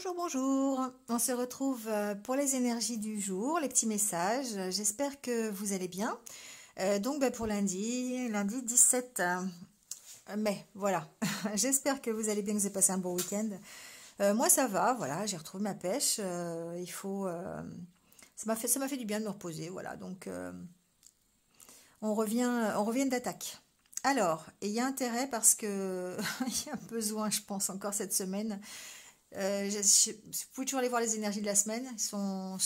Bonjour, bonjour. On se retrouve pour les énergies du jour, les petits messages. J'espère que vous allez bien. Donc pour lundi 17 mai, voilà. J'espère que vous allez bien, que vous avez passé un bon week-end. Moi ça va, voilà, j'ai retrouvé ma pêche. Ça m'a fait du bien de me reposer, voilà. Donc on revient d'attaque. Alors, il y a intérêt parce que il y a besoin, je pense, encore cette semaine. Vous pouvez toujours aller voir les énergies de la semaine. Ils sont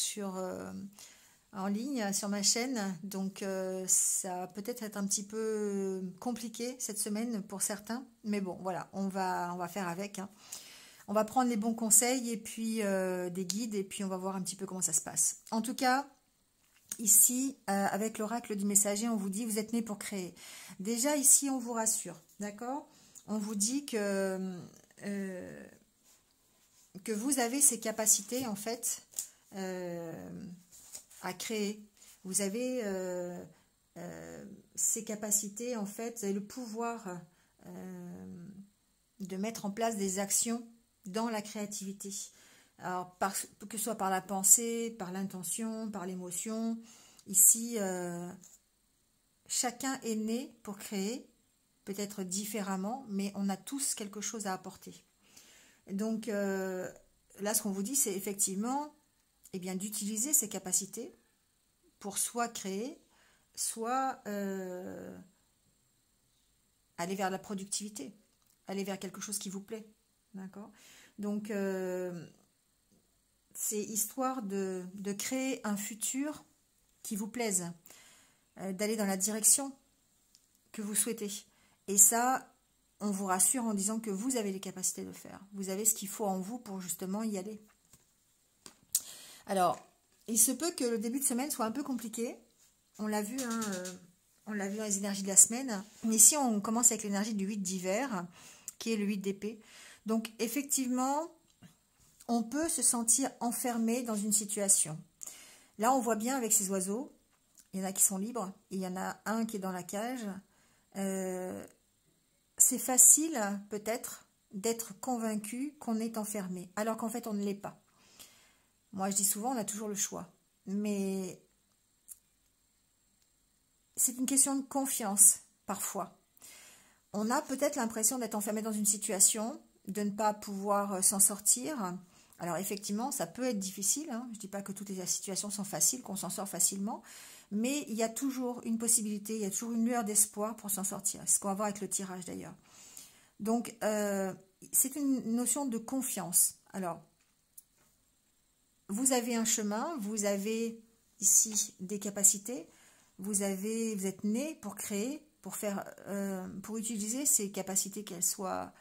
en ligne sur ma chaîne. Donc ça va peut-être être un petit peu compliqué cette semaine pour certains. Mais bon, voilà, on va faire avec, hein. On va prendre les bons conseils et puis des guides. Et puis on va voir un petit peu comment ça se passe. En tout cas, ici, avec l'oracle du messager, on vous dit vous êtes né pour créer. Déjà ici, on vous rassure. D'accord? On vous dit que vous avez ces capacités en fait à créer. Vous avez ces capacités en fait, vous avez le pouvoir de mettre en place des actions dans la créativité. Alors, que ce soit par la pensée, par l'intention, par l'émotion. Ici, chacun est né pour créer, peut-être différemment, mais on a tous quelque chose à apporter. Donc là, ce qu'on vous dit, c'est effectivement d'utiliser ces capacités pour soit créer, soit aller vers la productivité, aller vers quelque chose qui vous plaît. D'accord? Donc, c'est histoire de créer un futur qui vous plaise, d'aller dans la direction que vous souhaitez. Et ça, on vous rassure en disant que vous avez les capacités de le faire. Vous avez ce qu'il faut en vous pour justement y aller. Alors, il se peut que le début de semaine soit un peu compliqué. On l'a vu, hein, on l'a vu dans les énergies de la semaine. Ici, on commence avec l'énergie du 8 d'hiver, qui est le 8 d'épée. Donc, effectivement, on peut se sentir enfermé dans une situation. Là, on voit bien avec ces oiseaux, il y en a qui sont libres, et il y en a un qui est dans la cage. C'est facile, peut-être, d'être convaincu qu'on est enfermé, alors qu'en fait, on ne l'est pas. Moi, je dis souvent, on a toujours le choix. Mais c'est une question de confiance, parfois. On a peut-être l'impression d'être enfermé dans une situation, de ne pas pouvoir s'en sortir. Alors, effectivement, ça peut être difficile, hein. Je ne dis pas que toutes les situations sont faciles, qu'on s'en sort facilement. Mais il y a toujours une possibilité, il y a toujours une lueur d'espoir pour s'en sortir. C'est ce qu'on va voir avec le tirage d'ailleurs. Donc, c'est une notion de confiance. Alors, vous avez un chemin, vous avez ici des capacités, vous êtes né pour créer, pour utiliser ces capacités, qu'elles soient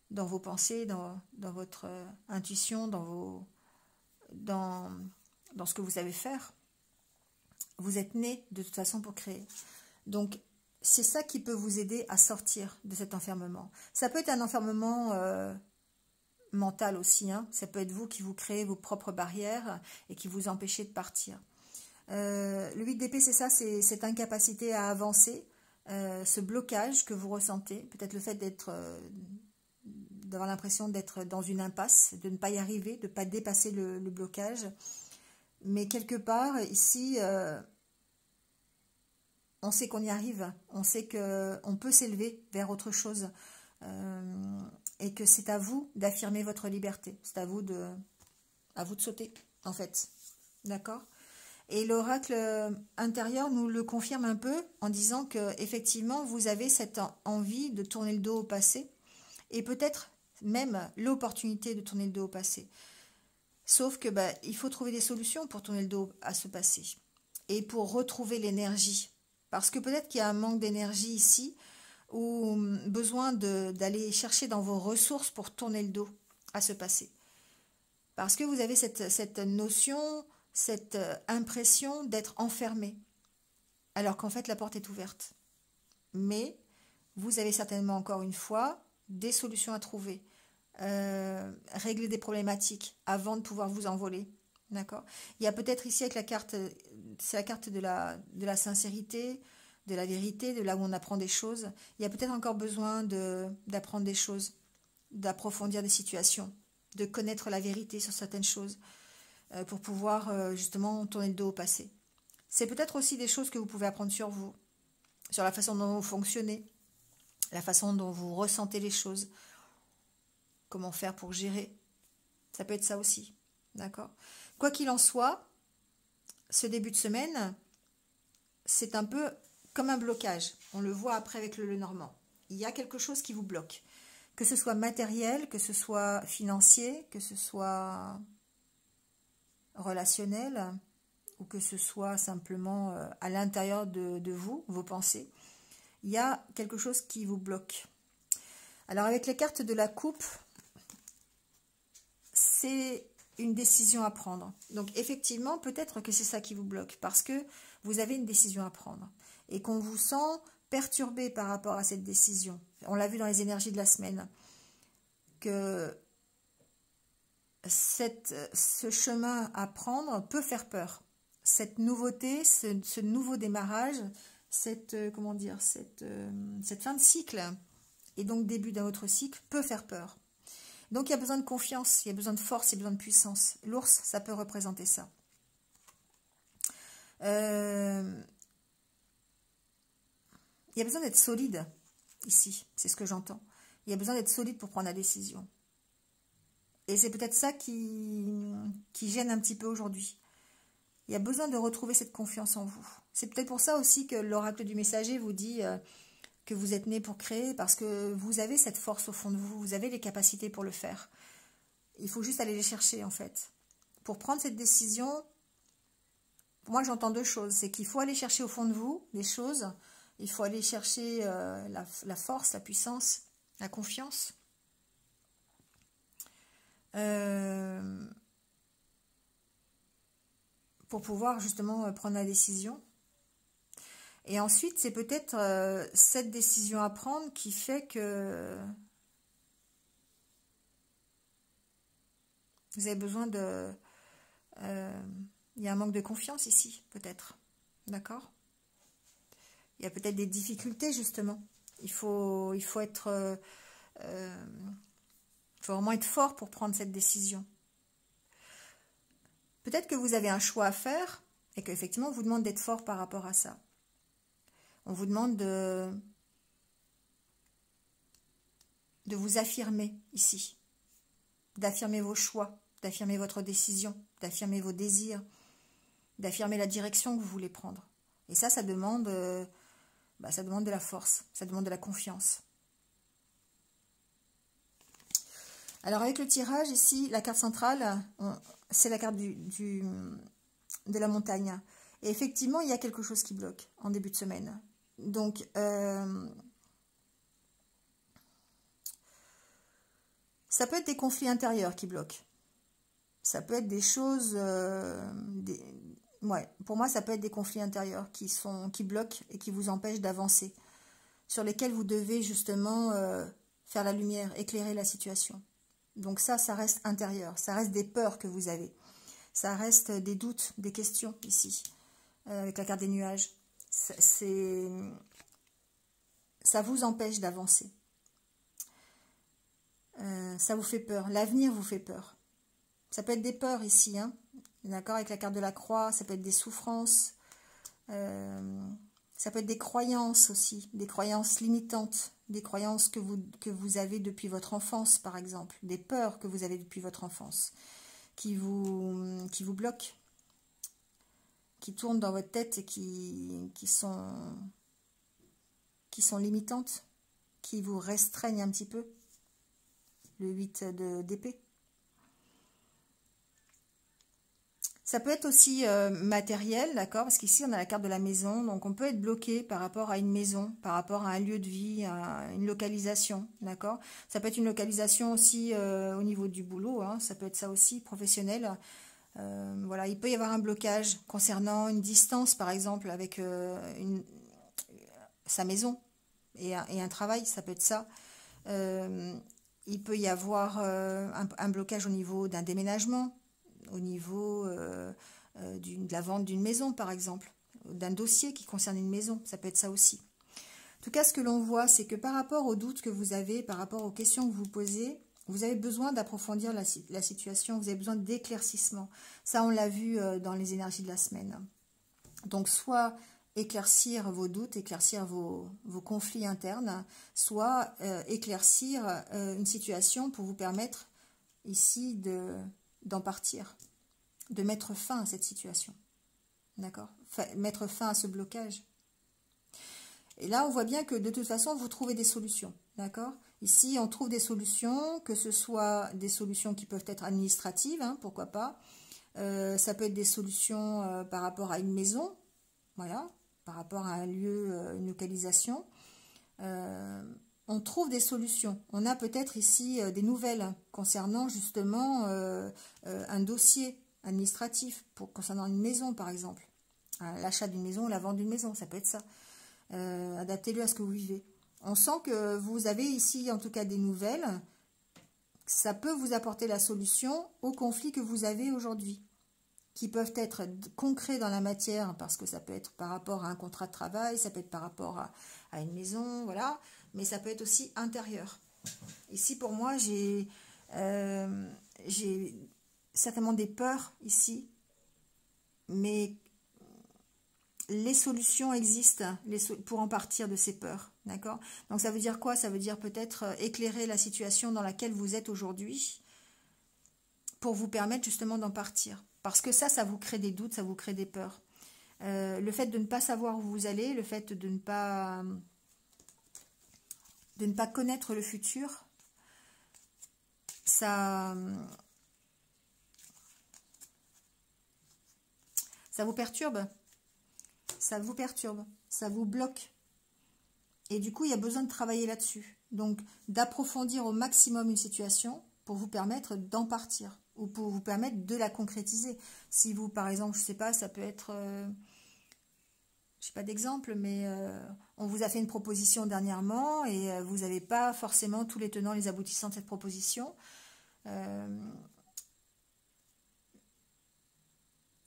dans vos pensées, dans votre intuition, dans ce que vous savez faire. Vous êtes né de toute façon pour créer. Donc, c'est ça qui peut vous aider à sortir de cet enfermement. Ça peut être un enfermement mental aussi, hein. Ça peut être vous qui vous créez vos propres barrières et qui vous empêchez de partir. Le 8 d'épée, c'est ça, c'est cette incapacité à avancer, ce blocage que vous ressentez, peut-être le fait d'avoir l'impression d'être dans une impasse, de ne pas y arriver, de ne pas dépasser le blocage. Mais quelque part, ici, on sait qu'on y arrive, on sait qu'on peut s'élever vers autre chose, et que c'est à vous d'affirmer votre liberté, c'est à vous de sauter, en fait. D'accord? Et l'oracle intérieur nous le confirme un peu en disant que effectivement vous avez cette envie de tourner le dos au passé, et peut-être même l'opportunité de tourner le dos au passé. Sauf que il faut trouver des solutions pour tourner le dos à ce passé et pour retrouver l'énergie. Parce que peut-être qu'il y a un manque d'énergie ici, ou besoin d'aller chercher dans vos ressources pour tourner le dos à ce passé. Parce que vous avez cette notion, cette impression d'être enfermé, alors qu'en fait la porte est ouverte. Mais vous avez certainement encore une fois des solutions à trouver. Régler des problématiques avant de pouvoir vous envoler. D'accord? Il y a peut-être ici avec la carte, c'est la carte de la sincérité, de la vérité, de là où on apprend des choses. Il y a peut-être encore besoin d'apprendre des choses, d'approfondir des situations. de connaître la vérité sur certaines choses, pour pouvoir justement tourner le dos au passé. C'est peut-être aussi des choses que vous pouvez apprendre sur vous, sur la façon dont vous fonctionnez, la façon dont vous ressentez les choses, comment faire pour gérer. Ça peut être ça aussi, d'accord? Quoi qu'il en soit, ce début de semaine, c'est un peu comme un blocage. On le voit après avec le Lenormand. Il y a quelque chose qui vous bloque. Que ce soit matériel, que ce soit financier, que ce soit relationnel, ou que ce soit simplement à l'intérieur de vous, vos pensées. Il y a quelque chose qui vous bloque. Alors avec les cartes de la coupe, c'est une décision à prendre. Donc effectivement, peut-être que c'est ça qui vous bloque, parce que vous avez une décision à prendre. Et qu'on vous sent perturbé par rapport à cette décision. On l'a vu dans les énergies de la semaine, que ce chemin à prendre peut faire peur. Cette nouveauté, ce nouveau démarrage, cette fin de cycle, et donc début d'un autre cycle, peut faire peur. Donc il y a besoin de confiance, il y a besoin de force, il y a besoin de puissance. L'ours, ça peut représenter ça. Il y a besoin d'être solide, ici, c'est ce que j'entends. Il y a besoin d'être solide pour prendre la décision. Et c'est peut-être ça qui gêne un petit peu aujourd'hui. Il y a besoin de retrouver cette confiance en vous. C'est peut-être pour ça aussi que l'oracle du messager vous dit que vous êtes né pour créer, parce que vous avez cette force au fond de vous, vous avez les capacités pour le faire. Il faut juste aller les chercher en fait. Pour prendre cette décision, moi j'entends deux choses. C'est qu'il faut aller chercher au fond de vous les choses, il faut aller chercher la force, la puissance, la confiance. Pour pouvoir justement prendre la décision. Et ensuite, c'est peut-être cette décision à prendre qui fait que vous avez besoin de... il y a un manque de confiance ici, peut-être. D'accord? Il y a peut-être des difficultés, justement. Il faut être... il faut vraiment être fort pour prendre cette décision. Peut-être que vous avez un choix à faire et qu'effectivement, on vous demande d'être fort par rapport à ça. On vous demande de vous affirmer ici, d'affirmer vos choix, d'affirmer votre décision, d'affirmer vos désirs, d'affirmer la direction que vous voulez prendre. Et ça demande de la force, ça demande de la confiance. Alors avec le tirage ici, la carte centrale, c'est la carte de la montagne. Et effectivement, il y a quelque chose qui bloque en début de semaine. Donc, ça peut être des conflits intérieurs qui bloquent. Ça peut être des choses... pour moi, ça peut être des conflits intérieurs qui bloquent et qui vous empêchent d'avancer. Sur lesquels vous devez justement faire la lumière, éclairer la situation. Donc ça reste intérieur, ça reste des peurs que vous avez, ça reste des doutes, des questions ici, avec la carte des nuages. Ça vous empêche d'avancer. Ça vous fait peur, l'avenir vous fait peur. Ça peut être des peurs ici, hein, d'accord, avec la carte de la croix, ça peut être des souffrances, ça peut être des croyances aussi, des croyances limitantes, des croyances que vous avez depuis votre enfance, par exemple, des peurs que vous avez depuis votre enfance, qui vous bloquent, qui tournent dans votre tête et qui sont limitantes, qui vous restreignent un petit peu. Le 8 d'épée. Ça peut être aussi matériel, d'accord, parce qu'ici on a la carte de la maison, donc on peut être bloqué par rapport à une maison, par rapport à un lieu de vie, à une localisation, d'accord. Ça peut être une localisation aussi au niveau du boulot, hein, ça peut être ça aussi, professionnel. Voilà, il peut y avoir un blocage concernant une distance, par exemple, avec sa maison et un travail, ça peut être ça. Il peut y avoir un blocage au niveau d'un déménagement, au niveau de la vente d'une maison, par exemple, d'un dossier qui concerne une maison, ça peut être ça aussi. En tout cas, ce que l'on voit, c'est que par rapport aux doutes que vous avez, par rapport aux questions que vous posez, Vous avez besoin d'approfondir la situation, vous avez besoin d'éclaircissement. Ça, on l'a vu dans les énergies de la semaine. Donc, soit éclaircir vos doutes, éclaircir vos conflits internes, soit éclaircir une situation pour vous permettre ici d'en partir, de mettre fin à cette situation. D'accord? Mettre fin à ce blocage. Et là, on voit bien que de toute façon, vous trouvez des solutions. D'accord? Ici, on trouve des solutions, que ce soit des solutions qui peuvent être administratives, hein, pourquoi pas. Ça peut être des solutions par rapport à une maison, voilà, par rapport à un lieu, une localisation. On trouve des solutions. On a peut-être ici des nouvelles concernant justement un dossier administratif, concernant une maison par exemple. L'achat d'une maison ou la vente d'une maison, ça peut être ça. Adaptez-le à ce que vous vivez. On sent que vous avez ici en tout cas des nouvelles. Ça peut vous apporter la solution aux conflits que vous avez aujourd'hui, qui peuvent être concrets dans la matière, parce que ça peut être par rapport à un contrat de travail, ça peut être par rapport à une maison, voilà, mais ça peut être aussi intérieur. Ici, pour moi, j'ai certainement des peurs ici, mais les solutions existent pour en partir de ces peurs, d'accord? Donc ça veut dire quoi? Ça veut dire peut-être éclairer la situation dans laquelle vous êtes aujourd'hui pour vous permettre justement d'en partir. Parce que ça vous crée des doutes, ça vous crée des peurs. Le fait de ne pas savoir où vous allez, le fait de ne pas connaître le futur, ça vous perturbe. Ça vous perturbe, ça vous bloque. Et du coup, il y a besoin de travailler là-dessus. Donc, d'approfondir au maximum une situation pour vous permettre d'en partir ou pour vous permettre de la concrétiser. Si vous, par exemple, je ne sais pas, ça peut être... je sais pas d'exemple, mais on vous a fait une proposition dernièrement et vous n'avez pas forcément tous les tenants, les aboutissants de cette proposition.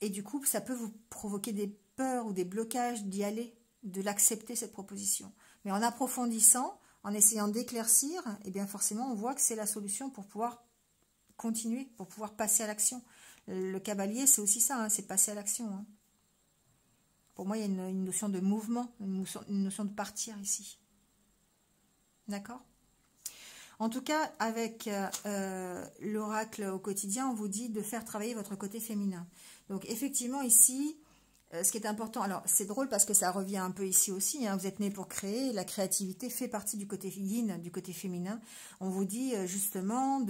Et du coup, ça peut vous provoquer des peurs ou des blocages d'y aller, de l'accepter cette proposition. Mais en approfondissant, en essayant d'éclaircir, eh bien forcément, on voit que c'est la solution pour pouvoir continuer, pour pouvoir passer à l'action. Le cavalier, c'est aussi ça, hein, c'est passer à l'action. Hein. Pour moi, il y a une notion de mouvement, une notion de partir ici. D'accord ? En tout cas, avec l'oracle au quotidien, on vous dit de faire travailler votre côté féminin. Donc, effectivement, ici, ce qui est important, alors c'est drôle parce que ça revient un peu ici aussi, hein, vous êtes né pour créer, la créativité fait partie du côté yin, du côté féminin. On vous dit justement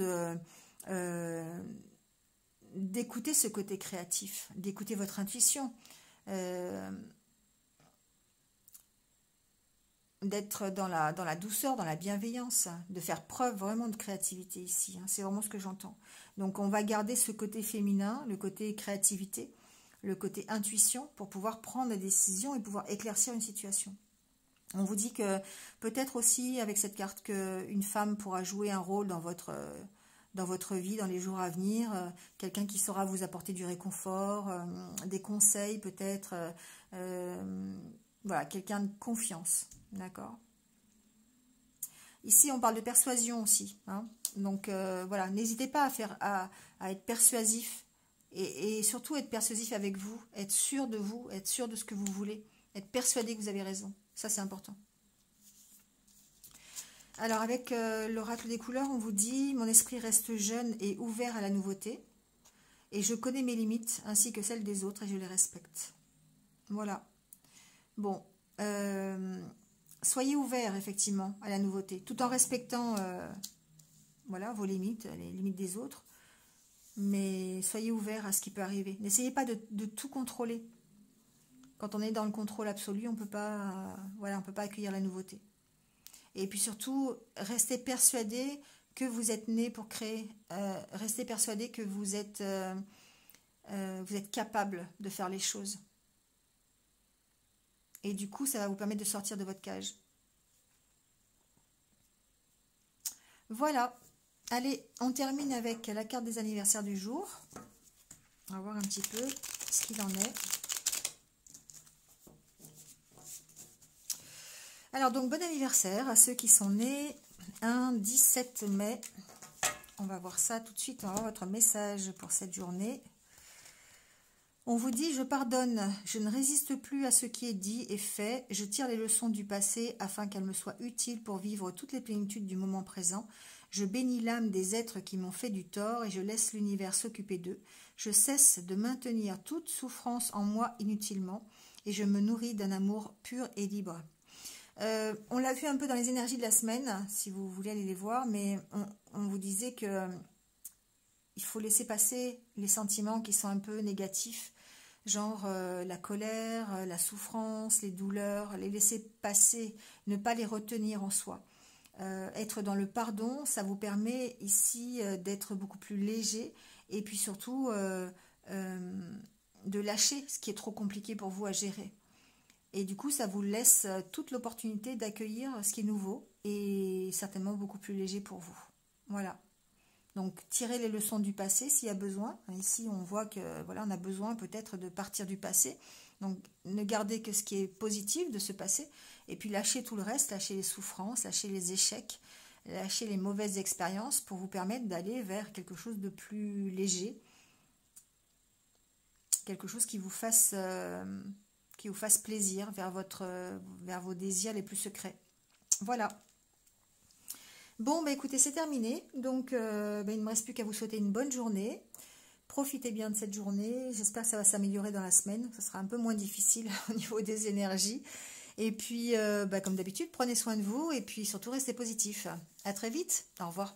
d'écouter ce côté créatif, d'écouter votre intuition, d'être dans la douceur, dans la bienveillance, de faire preuve vraiment de créativité ici. Hein, c'est vraiment ce que j'entends. Donc on va garder ce côté féminin, le côté créativité, le côté intuition pour pouvoir prendre des décisions et pouvoir éclaircir une situation. On vous dit que peut-être aussi avec cette carte qu'une femme pourra jouer un rôle dans votre vie, dans les jours à venir, quelqu'un qui saura vous apporter du réconfort, des conseils peut-être, voilà, quelqu'un de confiance, d'accord ? Ici, on parle de persuasion aussi, hein, donc voilà, n'hésitez pas à être persuasif et surtout être persuasif avec vous, être sûr de vous, être sûr de ce que vous voulez, être persuadé que vous avez raison, ça c'est important. Alors avec l'oracle des couleurs, on vous dit « Mon esprit reste jeune et ouvert à la nouveauté, et je connais mes limites ainsi que celles des autres et je les respecte. » Voilà. Bon, soyez ouverts effectivement à la nouveauté, tout en respectant voilà, vos limites, les limites des autres, mais soyez ouverts à ce qui peut arriver. N'essayez pas de tout contrôler. Quand on est dans le contrôle absolu, on peut pas, voilà, on peut pas accueillir la nouveauté. Et puis surtout, restez persuadé que vous êtes né pour créer. Restez persuadé que vous êtes capable de faire les choses. Et du coup, ça va vous permettre de sortir de votre cage. Voilà. Allez, on termine avec la carte des anniversaires du jour. On va voir un petit peu ce qu'il en est. Alors, donc, bon anniversaire à ceux qui sont nés un 17 mai On va voir ça tout de suite. On va voir votre message pour cette journée. On vous dit, je pardonne, je ne résiste plus à ce qui est dit et fait, je tire les leçons du passé afin qu'elles me soient utiles pour vivre toutes les plénitudes du moment présent. Je bénis l'âme des êtres qui m'ont fait du tort et je laisse l'univers s'occuper d'eux. Je cesse de maintenir toute souffrance en moi inutilement et je me nourris d'un amour pur et libre. On l'a vu un peu dans les énergies de la semaine, si vous voulez aller les voir, mais on vous disait que il faut laisser passer les sentiments qui sont un peu négatifs, genre la colère, la souffrance, les douleurs, les laisser passer, ne pas les retenir en soi. Être dans le pardon, ça vous permet ici d'être beaucoup plus léger et puis surtout de lâcher ce qui est trop compliqué pour vous à gérer. Et du coup, ça vous laisse toute l'opportunité d'accueillir ce qui est nouveau et certainement beaucoup plus léger pour vous. Voilà. Donc, tirez les leçons du passé s'il y a besoin. Ici, on voit que voilà, on a besoin peut-être de partir du passé. Donc, ne gardez que ce qui est positif de ce passé. Et puis, lâchez tout le reste, lâchez les souffrances, lâchez les échecs, lâchez les mauvaises expériences pour vous permettre d'aller vers quelque chose de plus léger. Quelque chose qui vous fasse plaisir vers vos désirs les plus secrets. Voilà. Bon, bah écoutez, c'est terminé. Donc, il ne me reste plus qu'à vous souhaiter une bonne journée. Profitez bien de cette journée. J'espère que ça va s'améliorer dans la semaine. Ça sera un peu moins difficile au niveau des énergies. Et puis, comme d'habitude, prenez soin de vous et puis surtout, restez positif. À très vite. Au revoir.